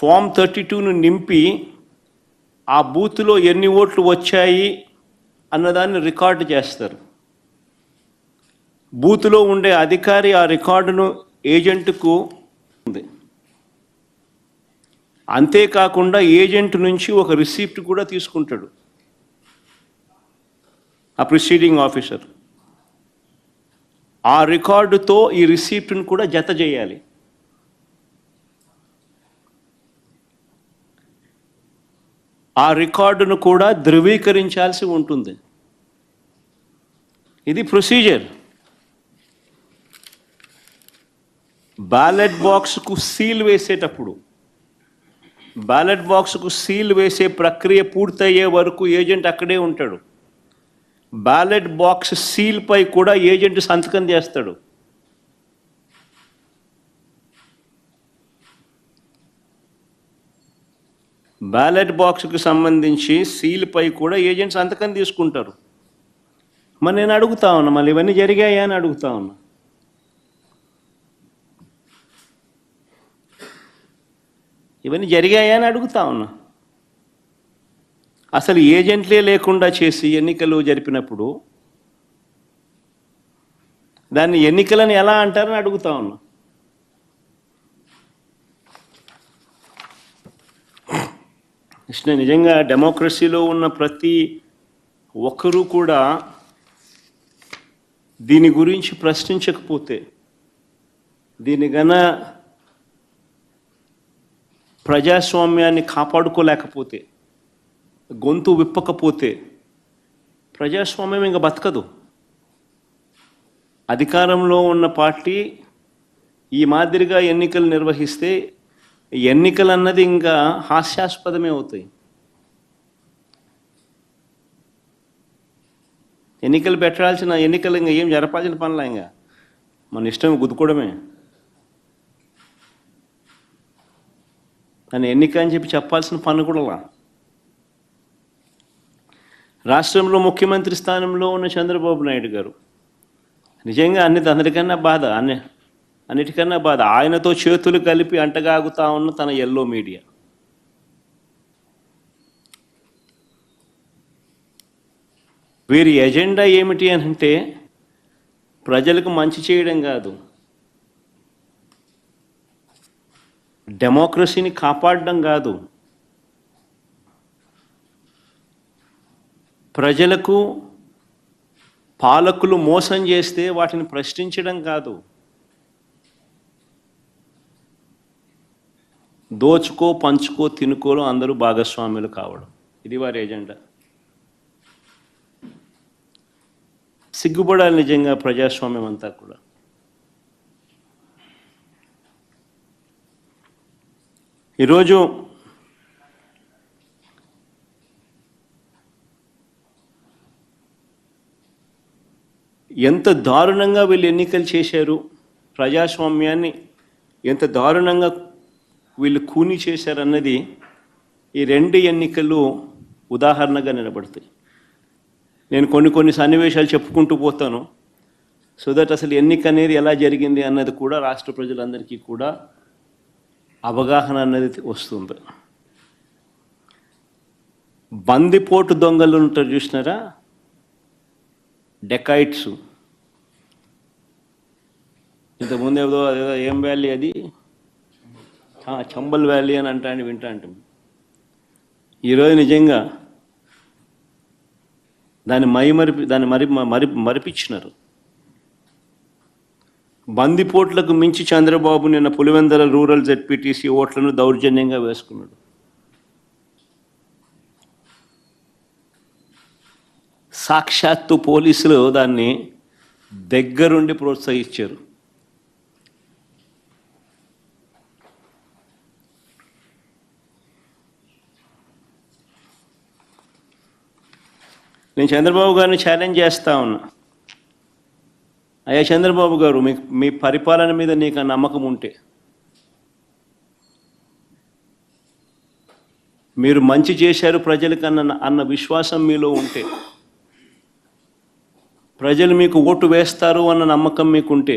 Form 32ను నింపి ఆ బూత్లో ఎన్ని ఓట్లు వచ్చాయి అన్నదాన్ని రికార్డు చేస్తారు. బూత్లో ఉండే అధికారి ఆ రికార్డును ఏజెంట్కు ఉంది. అంతేకాకుండా ఏజెంట్ నుంచి ఒక రిసిప్ట్ కూడా తీసుకుంటాడు ఆ ప్రిసీడింగ్ ఆఫీసర్. ఆ రికార్డుతో ఈ రిసిప్ట్ను కూడా జత చేయాలి. ఆ రికార్డును కూడా ధృవీకరించాల్సి ఉంటుంది. ఇది ప్రొసీజర్. బ్యాలెట్ బాక్స్కు సీల్ వేసేటప్పుడు, బ్యాలెట్ బాక్స్కు సీల్ వేసే ప్రక్రియ పూర్తయ్యే వరకు ఏజెంట్ అక్కడే ఉంటాడు. బ్యాలెట్ బాక్స్ సీల్పై కూడా ఏజెంట్ సంతకం చేస్తాడు. బ్యాలెట్ బాక్స్కు సంబంధించి సీల్పై కూడా ఏజెంట్ సంతకం తీసుకుంటారు. మరి నేను అడుగుతా ఉన్నా, మళ్ళీ ఇవన్నీ జరిగాయా అని అడుగుతా ఉన్నా. ఇవన్నీ జరిగాయా అని అడుగుతా ఉన్నా. అసలు ఏజెంట్లే లేకుండా చేసి ఎన్నికలు జరిపినప్పుడు దాన్ని ఎన్నికలని ఎలా అంటారని అడుగుతా ఉన్నా. నిజంగా డెమోక్రసీలో ఉన్న ప్రతి ఒక్కరూ కూడా దీని గురించి ప్రశ్నించకపోతే, దీని గన ప్రజాస్వామ్యాన్ని కాపాడుకోలేకపోతే, గొంతు విప్పకపోతే ప్రజాస్వామ్యం ఇంకా బతకదు. అధికారంలో ఉన్న పార్టీ ఈ మాదిరిగా ఎన్నికలు నిర్వహిస్తే ఎన్నికలు అన్నది ఇంకా హాస్యాస్పదమే అవుతాయి. ఎన్నికలు పెట్టాల్సిన ఎన్నికలు ఇంకా ఏం జరపాల్సిన పనులా, ఇంకా మన ఇష్టం గుద్దుకోవడమే. కానీ ఎన్నిక అని చెప్పి చెప్పాల్సిన పని కూడా. రాష్ట్రంలో ముఖ్యమంత్రి స్థానంలో ఉన్న చంద్రబాబు నాయుడు గారు నిజంగా అందరికన్నా బాధ, అన్నిటికన్నా బాధ ఆయనతో చేతులు కలిపి అంటగాగుతా ఉన్న తన ఎల్లో మీడియా. వీరి ఎజెండా ఏమిటి అని అంటే ప్రజలకు మంచి చేయడం కాదు, డెమోక్రసీని కాపాడడం కాదు, ప్రజలకు పాలకులు మోసం చేస్తే వాటిని ప్రశ్నించడం కాదు, దోచుకో పంచుకో తినుకోలో అందరూ భాగస్వాములు కావడం. ఇది వారి ఎజెండా. సిగ్గుపడాలి నిజంగా ప్రజాస్వామ్యం అంతా కూడా. ఈరోజు ఎంత దారుణంగా వీళ్ళు ఎన్నికలు చేశారు, ప్రజాస్వామ్యాన్ని ఎంత దారుణంగా వీళ్ళు కూని చేశారన్నది ఈ రెండు ఎన్నికలు ఉదాహరణగా నిలబడతాయి. నేను కొన్ని సన్నివేశాలు చెప్పుకుంటూ పోతాను, సో దట్ అసలు ఎన్నిక అనేది ఎలా జరిగింది అన్నది కూడా రాష్ట్ర ప్రజలందరికీ కూడా అవగాహన అన్నది వస్తుంది. బందిపోటు దొంగలు ఉంటారు చూసినారా, డెకాయిట్స్. ఇంతకుముందు ఏదో ఏం వ్యాలీ అది, చంబల్ వ్యాలీ అని వింటా అంటాం. ఈరోజు నిజంగా దాన్ని మరిపించినారు. బందిపోట్లకు మించి చంద్రబాబు నిన్న పులివెందుల రూరల్ జెడ్పీటీసీ ఓట్లను దౌర్జన్యంగా వేసుకున్నాడు. సాక్షాత్తు పోలీసులు దాన్ని దగ్గరుండి ప్రోత్సహించారు. నేను చంద్రబాబు గారిని ఛాలెంజ్ చేస్తా ఉన్నా, అయ్యా చంద్రబాబు గారు, మీ పరిపాలన మీద నీకు నమ్మకం ఉంటే, మీరు మంచి చేశారు ప్రజలకు అన్న విశ్వాసం మీలో ఉంటే, ప్రజలు మీకు ఓటు వేస్తారు అన్న నమ్మకం మీకుంటే,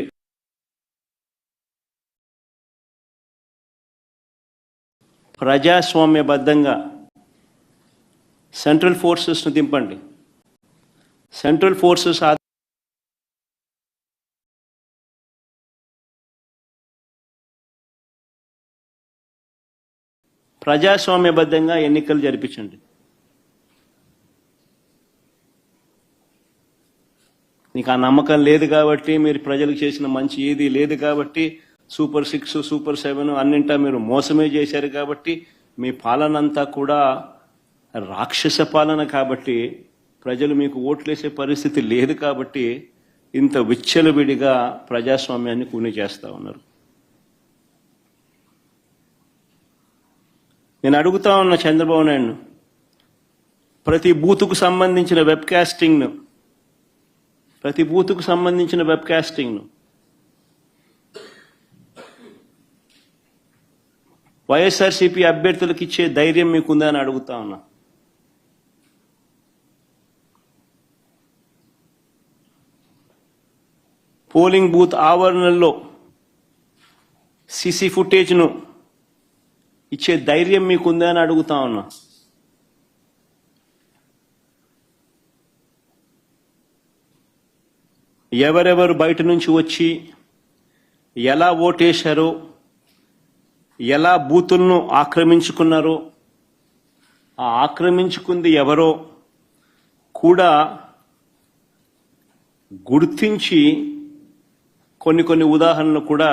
ప్రజాస్వామ్యబద్ధంగా సెంట్రల్ ఫోర్సెస్ను దింపండి. సెంట్రల్ ఫోర్సెస్ ప్రజాస్వామ్యబద్ధంగా ఎన్నికలు జరిపించండి. నీకు ఆ నమ్మకం లేదు కాబట్టి, మీరు ప్రజలకు చేసిన మంచి ఏది లేదు కాబట్టి, సూపర్ 6, సూపర్ 7 అన్నింటా మీరు మోసమే చేశారు కాబట్టి, మీ పాలన అంతా కూడా రాక్షస పాలన కాబట్టి, ప్రజలు మీకు ఓట్లేసే పరిస్థితి లేదు కాబట్టి, ఇంత విచ్చలవిడిగా ప్రజాస్వామ్యాన్ని కూని చేస్తూ ఉన్నారు. నేను అడుగుతా ఉన్న చంద్రబాబు నాయుడు, ప్రతి బూతుకు సంబంధించిన వెబ్కాస్టింగ్ను వైఎస్ఆర్సీపీ అభ్యర్థులకు ఇచ్చే ధైర్యం మీకుందా అని అడుగుతా ఉన్నా. పోలింగ్ బూత్ ఆవరణల్లో సీసీ ఫుటేజ్ను ఇచ్చే ధైర్యం మీకుందా అని అడుగుతా ఉన్నా. ఎవరెవరు బయట నుంచి వచ్చి ఎలా ఓటేశారో, ఎలా బూతులను ఆక్రమించుకున్నారో, ఆ ఆక్రమించుకుంది ఎవరో కూడా గుర్తించి కొన్ని ఉదాహరణలు కూడా